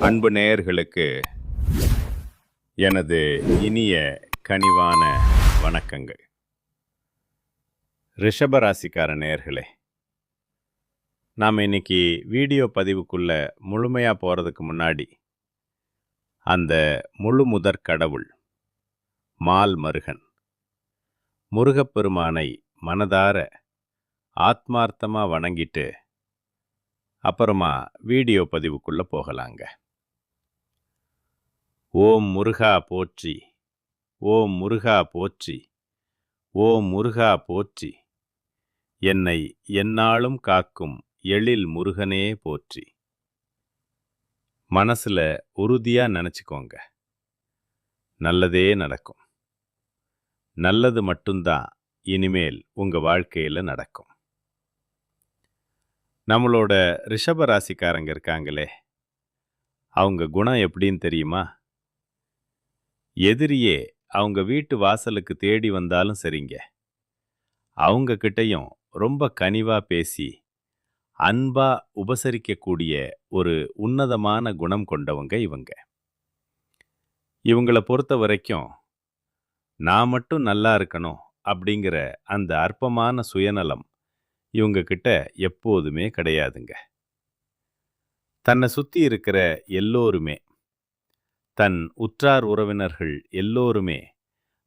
அன்பு நேயர்களுக்கு எனது இனிய கனிவான வணக்கங்கள். ரிஷபராசிக்கார நேயர்களே, நாம் இன்னைக்கு வீடியோ பதிவுக்குள்ள முழுமையாக போகிறதுக்கு முன்னாடி அந்த முழு முதற் கடவுள் மால் மருகன் முருகப்பெருமானை மனதார ஆத்மார்த்தமாக வணங்கிட்டு அப்புறமா வீடியோ பதிவுக்குள்ள போகலாங்க. ஓம் முருகா போற்றி, ஓம் முருகா போற்றி, ஓம் முருகா போற்றி, என்னை எந்நாளும் காக்கும் எழில் முருகனே போற்றி. மனசுல உறுதியா நினைச்சுக்கோங்க, நல்லதே நடக்கும். நல்லது மட்டும்தான் இனிமேல் உங்க வாழ்க்கையில நடக்கும். நம்மளோட ரிஷப ராசிக்காரங்க இருக்காங்களே, அவங்க குணம் எப்படின்னு தெரியுமா? எதிரியே அவங்க வீட்டு வாசலுக்கு தேடி வந்தாலும் சரிங்க, அவங்க கிட்டையும் ரொம்ப கனிவா பேசி அன்பா உபசரிக்கக்கூடிய ஒரு உன்னதமான குணம் கொண்டவங்க இவங்க. இவங்களை பொறுத்த வரைக்கும் நான் மட்டும் நல்லா இருக்கணும் அப்படிங்கிற அந்த அற்பமான சுயநலம் இவங்க கிட்ட எப்போதுமே கிடையாதுங்க. தன்னை சுத்தி இருக்கிற எல்லோருமே, தன் உற்றார் உறவினர்கள் எல்லோருமே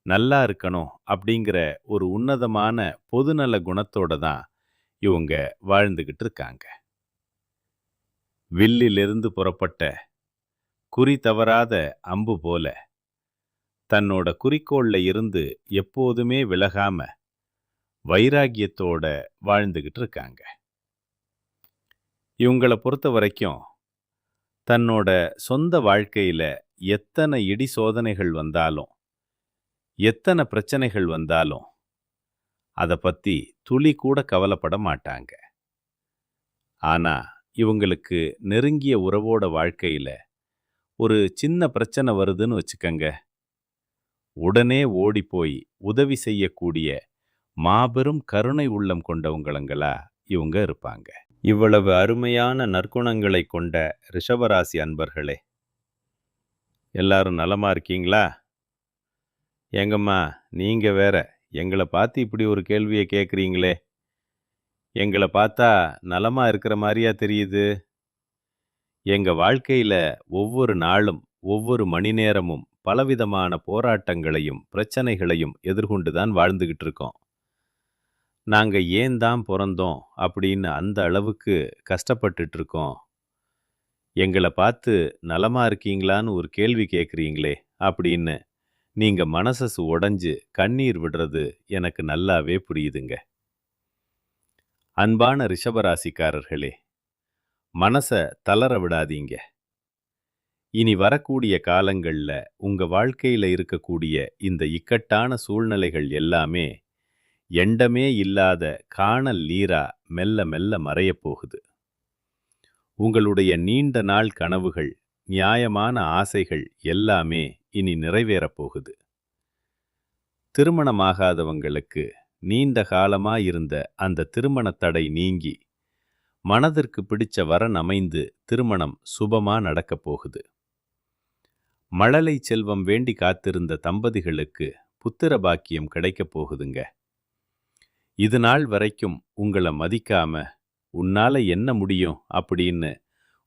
நல்லா இருக்கணும் அப்படிங்கிற ஒரு உன்னதமான பொதுநல குணத்தோட தான் இவங்க வாழ்ந்துகிட்டு இருக்காங்க. வில்லிலிருந்து புறப்பட்ட குறி தவறாத அம்பு போல தன்னோட குறிக்கோள்ல இருந்து எப்போதுமே விலகாம வைராகியத்தோட வாழ்ந்துகிட்டு இருக்காங்க. இவங்களை பொறுத்த வரைக்கும் தன்னோட சொந்த வாழ்க்கையில எத்தனை இடி சோதனைகள் வந்தாலும், எத்தனை பிரச்சனைகள் வந்தாலும் அதை பத்தி துளி கூட கவலைப்பட மாட்டாங்க. ஆனா இவங்களுக்கு நெருங்கிய உறவோட வாழ்க்கையில ஒரு சின்ன பிரச்சனை வருதுன்னு வச்சுக்கங்க, உடனே ஓடி போய் உதவி செய்யக்கூடிய மாபெரும் கருணை உள்ளம் கொண்டவங்களா இவங்க இருப்பாங்க. இவ்வளவு அருமையான நற்குணங்களை கொண்ட ரிஷபராசி அன்பர்களே, எல்லாரும் நலமா இருக்கீங்களா? எங்கம்மா நீங்க வேற எங்களை பார்த்து இப்படி ஒரு கேள்வியை கேட்குறீங்களே, எங்களை பார்த்தா நலமா இருக்கிற மாதிரியா தெரியுது? எங்க வாழ்க்கையில ஒவ்வொரு நாளும் ஒவ்வொரு மணி நேரமும் பலவிதமான போராட்டங்களையும் பிரச்சனைகளையும் எதிர்கொண்டுதான் வாழ்ந்துகிட்டு இருக்கோம். நாங்க ஏன் தான் பிறந்தோம் அப்படின்னு அந்த அளவுக்கு கஷ்டப்பட்டுட்டு இருக்கோம். எங்களை பார்த்து நலமா இருக்கீங்களான்னு ஒரு கேள்வி கேட்குறீங்களே அப்படின்னு நீங்க மனசு உடைஞ்சு கண்ணீர் விடுறது எனக்கு நல்லாவே புரியுதுங்க. அன்பான ரிஷபராசிக்காரர்களே, மனசை தளர விடாதீங்க. இனி வரக்கூடிய காலங்கள்ல உங்க வாழ்க்கையில இருக்கக்கூடிய இந்த இக்கட்டான சூழ்நிலைகள் எல்லாமே எண்டமே இல்லாத காணல் நீரா மெல்ல மெல்ல மறையப் போகுது. உங்களுடைய நீண்ட நாள் கனவுகள், நியாயமான ஆசைகள் எல்லாமே இனி நிறைவேறப் போகுது. திருமணமாகாதவங்களுக்கு நீண்ட காலமாயிருந்த அந்த திருமண தடை நீங்கி மனதிற்கு பிடிச்ச வரன் அமைந்து திருமணம் சுபமா நடக்கப் போகுது. மழலை செல்வம் வேண்டி காத்திருந்த தம்பதிகளுக்கு புத்திர பாக்கியம் கிடைக்கப் போகுதுங்க. இது நாள் வரைக்கும் உங்களை மதிக்காம உன்னால என்ன முடியும் அப்படின்னு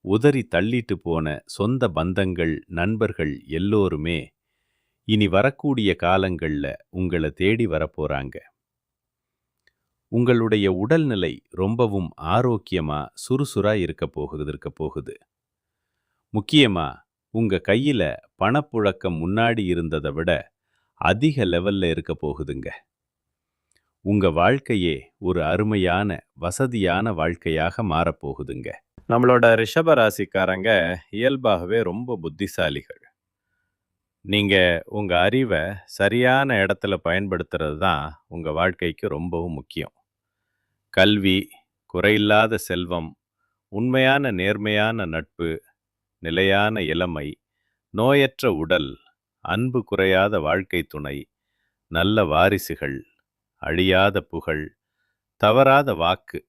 உதறி தள்ளிட்டு போன சொந்த பந்தங்கள், நண்பர்கள் எல்லோருமே இனி வரக்கூடிய காலங்கள்ல உங்களை தேடி வரப்போறாங்க. உங்களுடைய உடல்நிலை ரொம்பவும் ஆரோக்கியமா சுறுசுறா இருக்க போகுது. முக்கியமா உங்க கையில பணப்புழக்கம் முன்னாடி இருந்ததை விட அதிக லெவல்ல இருக்க போகுதுங்க. உங்க வாழ்க்கையே ஒரு அருமையான வசதியான வாழ்க்கையாக மாறப்போகுதுங்க. நம்மளோட ரிஷபராசிக்காரங்க இயல்பாகவே ரொம்ப புத்திசாலிகள். நீங்க உங்க அறிவை சரியான இடத்துல பயன்படுத்துறது தான் உங்க வாழ்க்கைக்கு ரொம்பவும் முக்கியம். கல்வி, குறையில்லாத செல்வம், உண்மையான நேர்மையான நட்பு, நிலையான இளமை, நோயற்ற உடல், அன்பு குறையாத வாழ்க்கை துணை, நல்ல வாரிசுகள், அழியாத புகழ், தவறாத வாக்கு,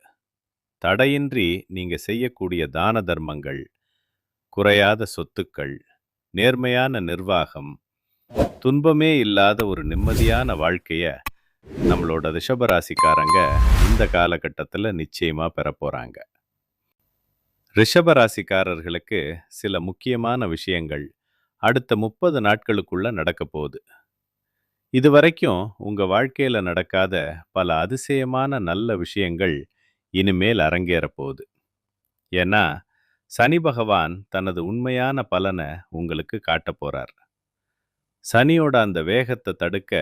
தடையின்றி நீங்க செய்யக்கூடிய தான தர்மங்கள், குறையாத சொத்துக்கள், நேர்மையான நிர்வாகம், துன்பமே இல்லாத ஒரு நிம்மதியான வாழ்க்கைய நம்மளோட ரிஷபராசிக்காரங்க இந்த காலகட்டத்தில் நிச்சயமா பெறப் போறாங்க. ரிஷபராசிக்காரர்களுக்கு சில முக்கியமான விஷயங்கள் அடுத்த 30 நாட்களுக்குள்ள நடக்க போகுது. இதுவரைக்கும் உங்க வாழ்க்கையில நடக்காத பல அதிசயமான நல்ல விஷயங்கள் இனிமேல் அரங்கேறப் போகுது. ஏன்னா சனி பகவான் தனது உண்மையான பலனை உங்களுக்கு காட்டப் போறார். சனியோட அந்த வேகத்தை தடுக்க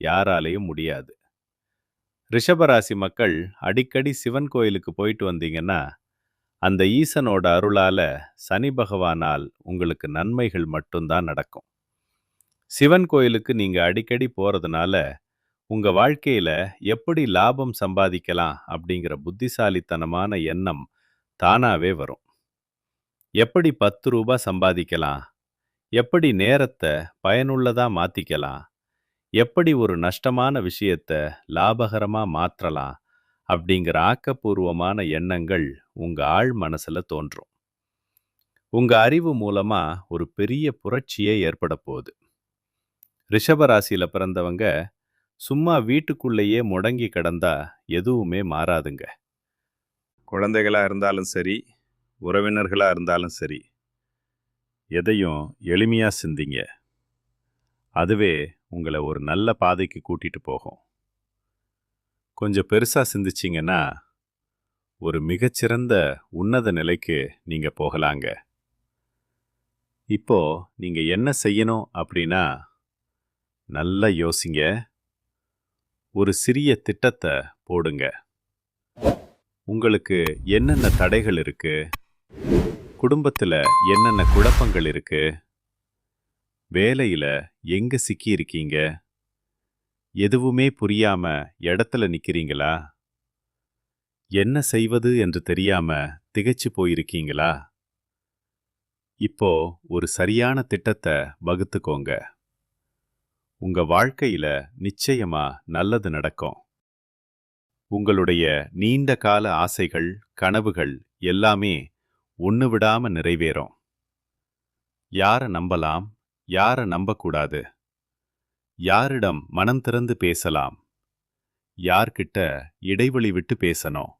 யாராலையும் முடியாது. ரிஷபராசி மக்கள் அடிக்கடி சிவன் கோயிலுக்கு போயிட்டு வந்தீங்கன்னா, அந்த ஈசனோட அருளால சனி பகவானால் உங்களுக்கு நன்மைகள் மட்டும்தான் நடக்கும். சிவன் கோயிலுக்கு நீங்க அடிக்கடி போறதுனால உங்க வாழ்க்கையில எப்படி லாபம் சம்பாதிக்கலாம் அப்படிங்கிற புத்திசாலித்தனமான எண்ணம் தானாவே வரும். எப்படி 10 ரூபாய் சம்பாதிக்கலாம், எப்படி நேரத்தை பயனுள்ளதா மாத்திக்கலாம், எப்படி ஒரு நஷ்டமான விஷயத்த லாபகரமா மாற்றலாம் அப்படிங்கிற ஆக்கப்பூர்வமான எண்ணங்கள் உங்க ஆழ் மனசுல தோன்றும். உங்க அறிவு மூலமா ஒரு பெரிய புரட்சியே ஏற்பட போகுது. ரிஷபராசியில பிறந்தவங்க சும்மா வீட்டுக்குள்ளேயே முடங்கி கிடந்தா எதுவுமே மாறாதுங்க. குழந்தைகளா இருந்தாலும் சரி, உறவினர்களா இருந்தாலும் சரி, எதையும் எளிமையா சிந்திங்க. அதுவே உங்களை ஒரு நல்ல பாதைக்கு கூட்டிட்டு போகும். கொஞ்சம் பெருசா சிந்திச்சிங்கன்னா ஒரு மிகச்சிறந்த உன்னத நிலைக்கு நீங்க போகலாங்க. இப்போ நீங்க என்ன செய்யணும் அப்படின்னா, நல்லா யோசிங்க. ஒரு சிறிய திட்டத்தை போடுங்க. உங்களுக்கு என்னென்ன தடைகள் இருக்கு, குடும்பத்துல என்னென்ன குழப்பங்கள் இருக்கு, வேலையில எங்க சிக்கி இருக்கீங்க, எதுவுமே புரியாம இடத்துல நிக்கிறீங்களா, என்ன செய்வது என்று தெரியாம திகைச்சு போயிருக்கீங்களா? இப்போ ஒரு சரியான திட்டத்தை வகுத்துக்கோங்க. உங்க வாழ்க்கையில நிச்சயமா நல்லது நடக்கும். உங்களுடைய நீண்ட கால ஆசைகள், கனவுகள் எல்லாமே ஒண்ணு விடாம நிறைவேறும். யாரை நம்பலாம், யாரை நம்பக்கூடாது, யாரிடம் மனம் திறந்து பேசலாம், யார்கிட்ட இடைவெளி விட்டு பேசணும்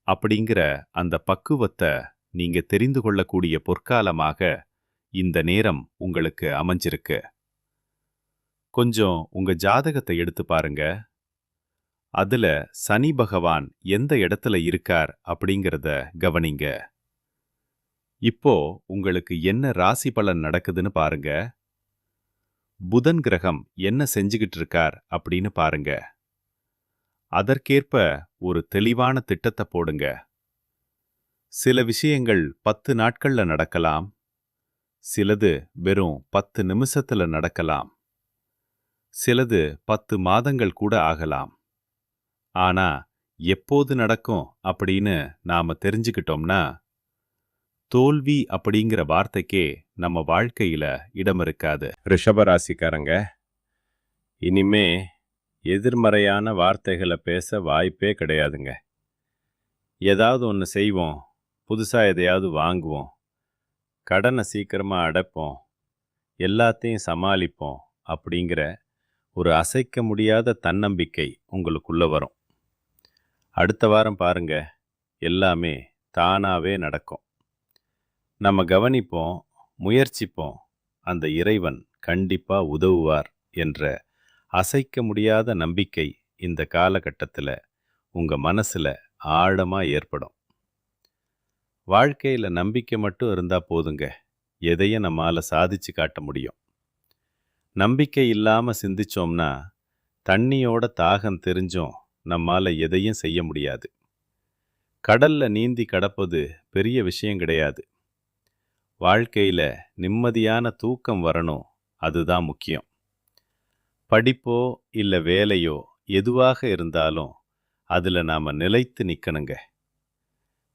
அப்படிங்கிற அந்த பக்குவத்தை நீங்க தெரிந்து கொள்ளக்கூடிய பொற்காலமாக இந்த நேரம் உங்களுக்கு அமைஞ்சிருக்கு. கொஞ்சம் உங்க ஜாதகத்தை எடுத்து பாருங்க. அதுல சனி பகவான் எந்த இடத்துல இருக்கார் அப்படிங்கிறத கவனிங்க. இப்போ உங்களுக்கு என்ன ராசி பலன் நடக்குதுன்னு பாருங்க. புதன் கிரகம் என்ன செஞ்சுகிட்டு இருக்கார் அப்படின்னு பாருங்க. அதற்கேற்ப ஒரு தெளிவான திட்டத்தை போடுங்க. சில விஷயங்கள் 10 நாட்கள்ல நடக்கலாம், சிலது வெறும் 10 நிமிஷத்துல நடக்கலாம், சிலது 10 மாதங்கள் கூட ஆகலாம். ஆனா எப்போது நடக்கும் அப்படின்னு நாம தெரிஞ்சுக்கிட்டோம்னா, தோல்வி அப்படிங்கிற வார்த்தைக்கே நம்ம வாழ்க்கையில இடம் இருக்காது. ரிஷபராசிக்காரங்க, இனிமே எதிர்மறையான வார்த்தைகளை பேச வாய்ப்பே கிடையாதுங்க. ஏதாவது ஒன்று செய்வோம், புதுசா எதையாவது வாங்குவோம், கடனை சீக்கிரமா அடைப்போம், எல்லாத்தையும் சமாளிப்போம் அப்படிங்கிற ஒரு அசைக்க முடியாத தன்னம்பிக்கை உங்களுக்குள்ள வரும். அடுத்த வாரம் பாருங்க, எல்லாமே தானாவே நடக்கும். நம்ம கவனிப்போம், முயற்சிப்போம், அந்த இறைவன் கண்டிப்பா உதவுவார் என்ற அசைக்க முடியாத நம்பிக்கை இந்த காலகட்டத்தில் உங்க மனசுல ஆழமா ஏற்படும். வாழ்க்கையில நம்பிக்கை மட்டும் இருந்தா போதுங்க, எதையும் நம்மால சாதிச்சு காட்ட முடியும். நம்பிக்கை இல்லாம சிந்திச்சோம்னா தண்ணியோட தாகம் தெரிஞ்சும் நம்மால எதையும் செய்ய முடியாது. கடல்ல நீந்தி கடப்பது பெரிய விஷயம் கிடையாது. வாழ்க்கையில நிம்மதியான தூக்கம் வரணும், அதுதான் முக்கியம். படிப்போ இல்ல வேலையோ எதுவாக இருந்தாலும் அதுல நாம நிலைத்து நிக்கணுங்க.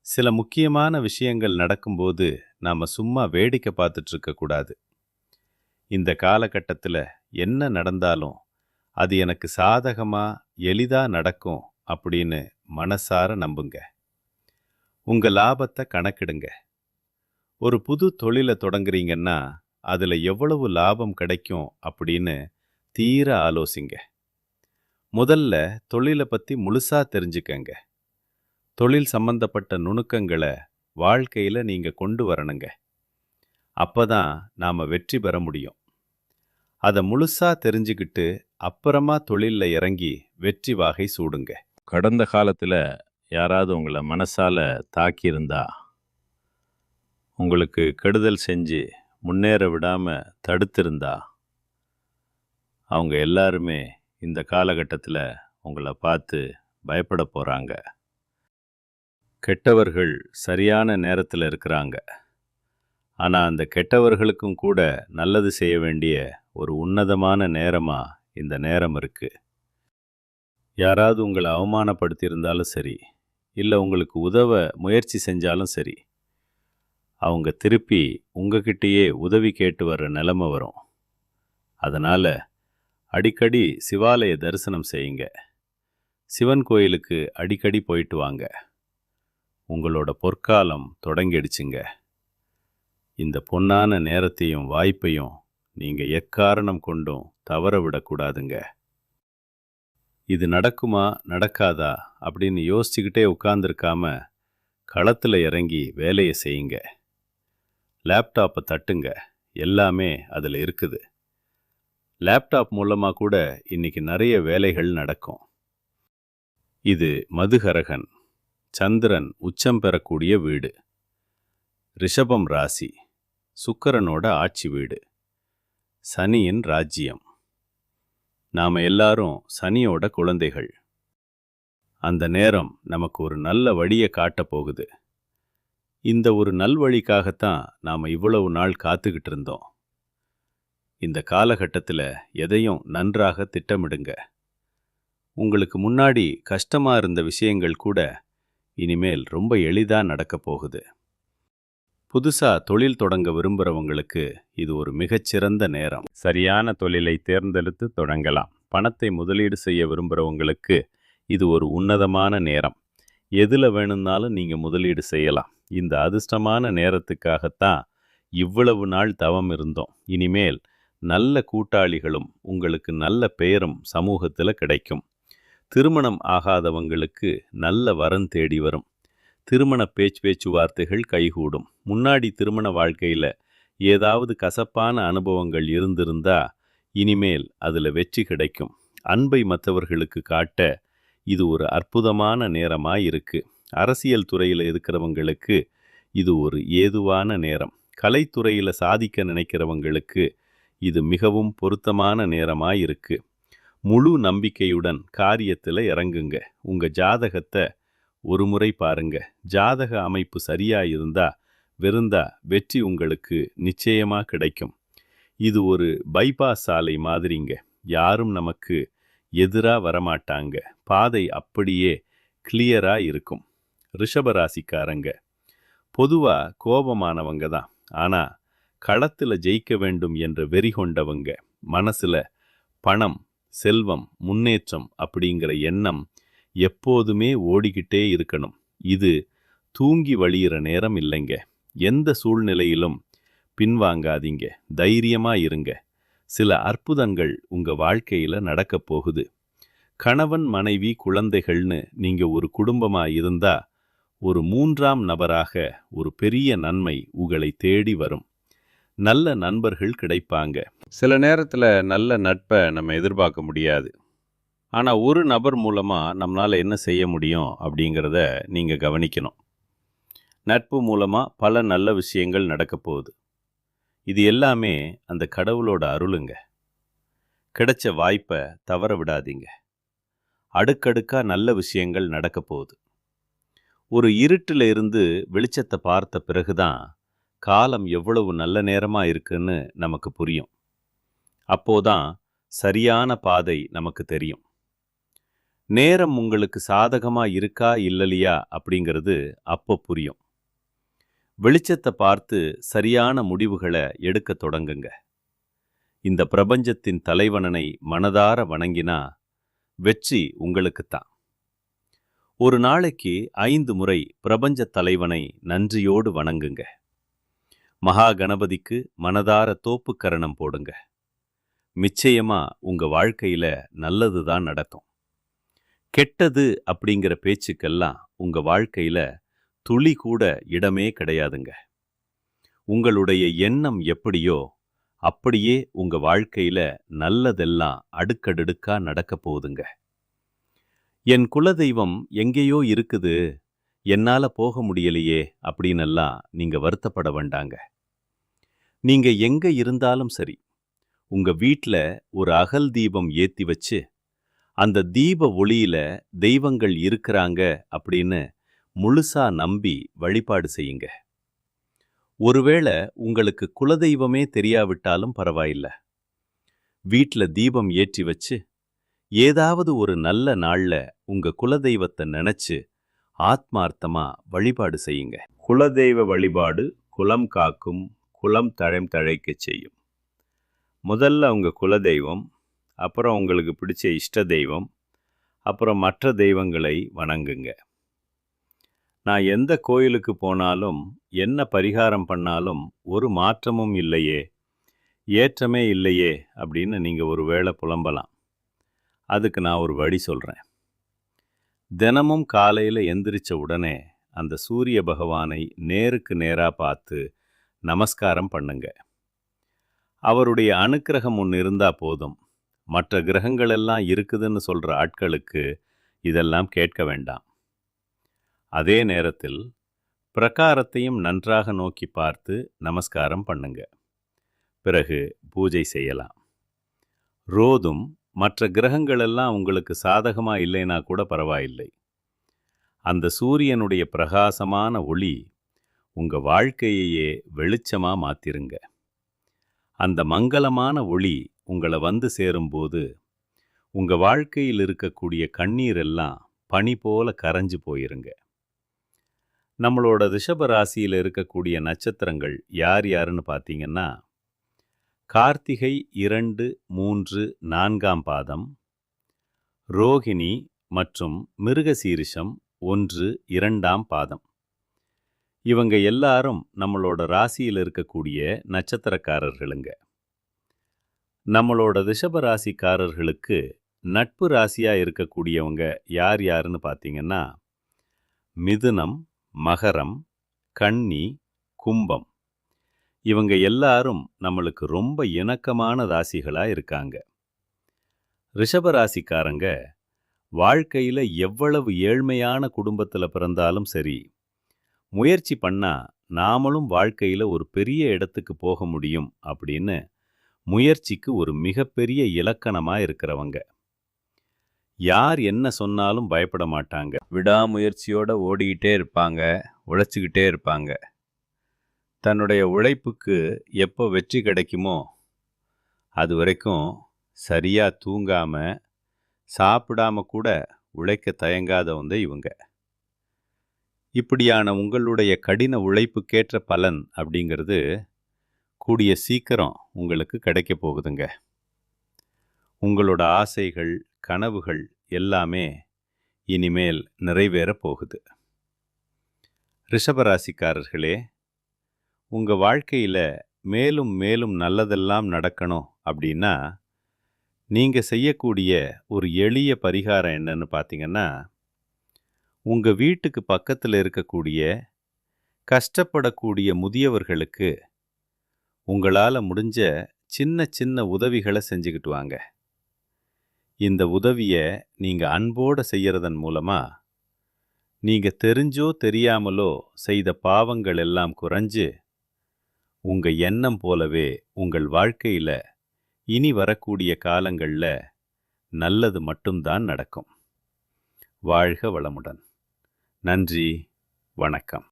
சில முக்கியமான விஷயங்கள் நடக்கும்போது நாம சும்மா வேடிக்கை பார்த்துட்டு இருக்க கூடாது. இந்த காலகட்டத்தில் என்ன நடந்தாலும் அது எனக்கு சாதகமா எளிதா நடக்கும் அப்படின்னு மனசார நம்புங்க. உங்க லாபத்தை கணக்கிடுங்க. ஒரு புது தொழிலை தொடங்குறீங்கன்னா அதுல எவ்வளவு லாபம் கிடைக்கும் அப்படின்னு தீர ஆலோசிங்க. முதல்ல தொழிலை பத்தி முழுசா தெரிஞ்சுக்கங்க. தொழில் சம்பந்தப்பட்ட நுணுக்கங்களை வாழ்க்கையில நீங்க கொண்டு வரணுங்க. அப்பதான் நாம வெற்றி பெற முடியும். அதை முழுசா தெரிஞ்சுக்கிட்டு அப்புறமா தொழில்ல இறங்கி வெற்றி வாகை சூடுங்க. கடந்த காலத்துல யாராவது உங்களை மனசால தாக்கியிருந்தா, உங்களுக்கு கெடுதல் செஞ்சு முன்னேற விடாம தடுத்திருந்தா, அவங்க எல்லாருமே இந்த காலகட்டத்தில் உங்களை பார்த்து பயப்பட போறாங்க. கெட்டவர்கள் சரியான நேரத்தில் இருக்கிறாங்க. ஆனா அந்த கெட்டவர்களுக்கும் கூட நல்லது செய்ய வேண்டிய ஒரு உன்னதமான நேரமா இந்த நேரம் இருக்கு. யாராவது உங்களை அவமானப்படுத்தியிருந்தாலும் சரி, இல்லை உங்களுக்கு உதவ முயற்சி செஞ்சாலும் சரி, அவங்க திருப்பி உங்ககிட்டயே உதவி கேட்டு வர்ற நிலைமை வரும். அதனால அடிக்கடி சிவாலய தரிசனம் செய்யுங்க. சிவன் கோயிலுக்கு அடிக்கடி போயிட்டு வாங்க. உங்களோட பொற்காலம் தொடங்கிடுச்சுங்க. இந்த பொன்னான நேரத்தையும் வாய்ப்பையும் நீங்க எக்காரணம் கொண்டும் தவற விடக்கூடாதுங்க. இது நடக்குமா நடக்காதா அப்படின்னு யோசிச்சுக்கிட்டே உட்கார்ந்துருக்காம களத்தில் இறங்கி வேலையை செய்யுங்க. லேப்டாப்பை தட்டுங்க, எல்லாமே அதில் இருக்குது. லேப்டாப் மூலமாக கூட இன்னைக்கு நிறைய வேலைகள் நடக்கும். இது மதுகரகன், சந்திரன் உச்சம் பெறக்கூடிய வீடு. ரிஷபம் ராசி, சுக்கிரனோட ஆட்சி வீடு, சனியின் ராஜ்யம். நாம எல்லாரும் சனியோட குழந்தைகள். அந்த நேரம் நமக்கு ஒரு நல்ல வழியை காட்டப் போகுது. இந்த ஒரு நல்வழிக்காகத்தான் நாம இவ்வளவு நாள் காத்துக்கிட்டு இருந்தோம். இந்த காலகட்டத்தில் எதையும் நன்றாக திட்டமிடுங்க. உங்களுக்கு முன்னாடி கஷ்டமா இருந்த விஷயங்கள் கூட இனிமேல் ரொம்ப எளிதா நடக்க போகுது. புதுசா தொழில் தொடங்க விரும்புகிறவங்களுக்கு இது ஒரு மிகச்சிறந்த நேரம். சரியான தொழிலை தேர்ந்தெடுத்து தொடங்கலாம். பணத்தை முதலீடு செய்ய விரும்புகிறவங்களுக்கு இது ஒரு உன்னதமான நேரம். எதில் வேணும்னாலும் நீங்கள் முதலீடு செய்யலாம். இந்த அதிர்ஷ்டமான நேரத்துக்காகத்தான் இவ்வளவு நாள் தவம் இருந்தோம். இனிமேல் நல்ல கூட்டாளிகளும் உங்களுக்கு நல்ல பெயரும் சமூகத்தில் கிடைக்கும். திருமணம் ஆகாதவங்களுக்கு நல்ல வரன் தேடி வரும். திருமண பேச்சுவார்த்தைகள் கைகூடும். முன்னாடி திருமண வாழ்க்கையில் ஏதாவது கசப்பான அனுபவங்கள் இருந்திருந்தா இனிமேல் அதில் வெற்றி கிடைக்கும். அன்பை மற்றவர்களுக்கு காட்ட இது ஒரு அற்புதமான நேரமாக இருக்கு. அரசியல் துறையில் இருக்கிறவங்களுக்கு இது ஒரு ஏதுவான நேரம். கலைத்துறையில் சாதிக்க நினைக்கிறவங்களுக்கு இது மிகவும் பொருத்தமான நேரமாக இருக்கு. முழு நம்பிக்கையுடன் காரியத்தில் இறங்குங்க. உங்கள் ஜாதகத்தை ஒரு முறை பாருங்க. ஜாதக அமைப்பு சரியா இருந்தா வெற்றி உங்களுக்கு நிச்சயமா கிடைக்கும். இது ஒரு பைபாஸ் சாலை மாதிரிங்க. யாரும் நமக்கு எதிரா வரமாட்டாங்க. பாதை அப்படியே கிளியரா இருக்கும். ரிஷபராசிக்காரங்க பொதுவா கோபமானவங்க தான். ஆனா களத்துல ஜெயிக்க வேண்டும் என்ற வெறி கொண்டவங்க. மனசுல பணம், செல்வம், முன்னேற்றம் அப்படிங்கிற எண்ணம் எப்போதுமே ஓடிக்கிட்டே இருக்கணும். இது தூங்கி வழியிற நேரம் இல்லைங்க. எந்த சூழ்நிலையிலும் பின்வாங்காதீங்க. தைரியமா இருங்க. சில அற்புதங்கள் உங்க வாழ்க்கையில நடக்க போகுது. கணவன், மனைவி, குழந்தைகள்னு நீங்க ஒரு குடும்பமா இருந்தா ஒரு மூன்றாம் நபராக ஒரு பெரிய நன்மை உங்களை தேடி வரும். நல்ல நண்பர்கள் கிடைப்பாங்க. சில நேரத்தில் நல்ல நட்பை நம்ம எதிர்பார்க்க முடியாது. ஆனால் ஒரு நபர் மூலமாக நம்மளால் என்ன செய்ய முடியும் அப்படிங்கிறத நீங்கள் கவனிக்கணும். நட்பு மூலமாக பல நல்ல விஷயங்கள் நடக்க போகுது. இது எல்லாமே அந்த கடவுளோட அருளுங்க. கிடைச்ச வாய்ப்பை தவற விடாதீங்க. அடுக்கடுக்கா நல்ல விஷயங்கள் நடக்க போகுது. ஒரு இருட்டில் இருந்து வெளிச்சத்தை பார்த்த பிறகுதான் காலம் எவ்வளவு நல்ல நேரமா இருக்குன்னு நமக்கு புரியும். அப்போதான் சரியான பாதை நமக்கு தெரியும். நேரம் உங்களுக்கு சாதகமா இருக்கா இல்லையா அப்படிங்கிறது அப்போ புரியும். வெளிச்சத்தை பார்த்து சரியான முடிவுகளை எடுக்க தொடங்குங்க. இந்த பிரபஞ்சத்தின் தலைவனனை மனதார வணங்கினா வெற்றி உங்களுக்குத்தான். ஒரு நாளைக்கு 5 முறை பிரபஞ்ச தலைவனை நன்றியோடு வணங்குங்க. மகா கணபதிக்கு மனதார தோப்புக்கரணம் போடுங்க. நிச்சயமா உங்க வாழ்க்கையில நல்லதுதான் நடக்கும். கெட்டது அப்படிங்கிற பேச்சுக்கெல்லாம் உங்க வாழ்க்கையில துளி கூட இடமே கிடையாதுங்க. உங்களுடைய எண்ணம் எப்படியோ அப்படியே உங்க வாழ்க்கையில நல்லதெல்லாம் அடுக்கடுக்கா நடக்க போகுதுங்க. என் குலதெய்வம் எங்கேயோ இருக்குது, என்னால போக முடியலையே அப்படின்னெல்லாம் நீங்க வருத்தப்பட வேண்டாங்க. நீங்க எங்க இருந்தாலும் சரி, உங்க வீட்ல ஒரு அகல் தீபம் ஏத்தி வச்சு அந்த தீப ஒளியில தெய்வங்கள் இருக்கிறாங்க அப்படின்னு முழுசா நம்பி வழிபாடு செய்யுங்க. ஒருவேளை உங்களுக்கு குலதெய்வமே தெரியாவிட்டாலும் பரவாயில்ல. வீட்ல தீபம் ஏற்றி வச்சு ஏதாவது ஒரு நல்ல நாள்ல உங்க குலதெய்வத்தை நினைச்சு ஆத்மார்த்தமா வழிபாடு செய்யுங்க. குலதெய்வ வழிபாடு குலம் காக்கும், குலம் தழைக்கச் செய்யும். முதல்ல உங்க குலதெய்வம், அப்புறம் உங்களுக்கு பிடிச்ச இஷ்ட தெய்வம், அப்புறம் மற்ற தெய்வங்களை வணங்குங்க. நான் எந்த கோயிலுக்கு போனாலும் என்ன பரிகாரம் பண்ணாலும் ஒரு மாற்றமும் இல்லையே, ஏற்றமே இல்லையே அப்படின்னு நீங்க ஒருவேளை புலம்பலாம். அதுக்கு நான் ஒரு வழி சொல்றேன். தினமும் காலையில எந்திரிச்ச உடனே அந்த சூரிய பகவானை நேருக்கு நேரா பார்த்து நமஸ்காரம் பண்ணுங்க. அவருடைய அனுக்கிரகம் ஒன்று இருந்தா போதும். மற்ற கிரகங்கள் எல்லாம் இருக்குதுன்னு சொல்ற ஆட்களுக்கு இதெல்லாம் கேட்க வேண்டாம். அதே நேரத்தில் பிரகாரத்தையும் நன்றாக நோக்கி பார்த்து நமஸ்காரம் பண்ணுங்க. பிறகு பூஜை செய்யலாம். ரோதும் மற்ற கிரகங்கள் எல்லாம் உங்களுக்கு சாதகமா இல்லைனா கூட பரவாயில்லை. அந்த சூரியனுடைய பிரகாசமான ஒளி உங்க வாழ்க்கையையே வெளிச்சமா மாத்திருங்க. அந்த மங்களமான ஒளி உங்களை வந்து சேரும்போது உங்க வாழ்க்கையில் இருக்கக்கூடிய கண்ணீர் எல்லாம் பனி போல கரைஞ்சு போயிருங்க. நம்மளோட ரிஷப ராசியில் இருக்கக்கூடிய நட்சத்திரங்கள் யார் யாருன்னு பார்த்தீங்கன்னா, கார்த்திகை 2, 3, 4ஆம் பாதம், ரோகிணி மற்றும் மிருகசீரிஷம் 1, 2ஆம் பாதம். இவங்க எல்லாரும் நம்மளோட ராசியில் இருக்கக்கூடிய நட்சத்திரக்காரர்களுங்க. நம்மளோட ரிஷப ராசிக்காரர்களுக்கு நட்பு ராசியா இருக்கக்கூடியவங்க யார் யாருன்னு பார்த்தீங்கன்னா, மிதுனம், மகரம், கன்னி, கும்பம். இவங்க எல்லாரும் நம்மளுக்கு ரொம்ப இணக்கமான ராசிகளா இருக்காங்க. ரிஷப ராசிக்காரங்க வாழ்க்கையில எவ்வளவு ஏழ்மையான குடும்பத்துல பிறந்தாலும் சரி, முயற்சி பண்ணா நாமளும் வாழ்க்கையில ஒரு பெரிய இடத்துக்கு போக முடியும் அப்படின்னு முயற்சிக்கு ஒரு மிகப்பெரிய இலக்கணமா இருக்கிறவங்க. யார் என்ன சொன்னாலும் பயப்பட மாட்டாங்க. விடாமுயற்சியோட ஓடிக்கிட்டே இருப்பாங்க, உழைச்சிக்கிட்டே இருப்பாங்க. தன்னுடைய உழைப்புக்கு எப்போ வெற்றி கிடைக்குமோ அது வரைக்கும் சரியா தூங்காம சாப்பிடாம கூட உழைக்க தயங்காதவங்க இவங்க. இப்படியான உங்களுடைய கடின உழைப்புக்கேற்ற பலன் அப்படிங்கிறது கூடிய சீக்கிரம் உங்களுக்கு கிடைக்க போகுதுங்க. உங்களோட ஆசைகள், கனவுகள் எல்லாமே இனிமேல் நிறைவேற போகுது. ரிஷபராசிக்காரர்களே, உங்க வாழ்க்கையில மேலும் மேலும் நல்லதெல்லாம் நடக்கணும் அப்படின்னா நீங்க செய்யக்கூடிய ஒரு எளிய பரிகாரம் என்னன்னு பார்த்தீங்கன்னா, உங்க வீட்டுக்கு பக்கத்தில் இருக்கக்கூடிய கஷ்டப்படக்கூடிய முதியவர்களுக்கு உங்களால் முடிஞ்ச சின்ன சின்ன உதவிகளை செஞ்சுக்கிட்டு வாங்க. இந்த உதவியை நீங்க அன்போடு செய்யறதன் மூலமா நீங்க தெரிஞ்சோ தெரியாமலோ செய்த பாவங்கள் எல்லாம் குறைஞ்சு உங்க எண்ணம் போலவே உங்கள் வாழ்க்கையில இனி வரக்கூடிய காலங்கள்ல நல்லது மட்டும்தான் நடக்கும். வாழ்க வளமுடன். நன்றி, வணக்கம்.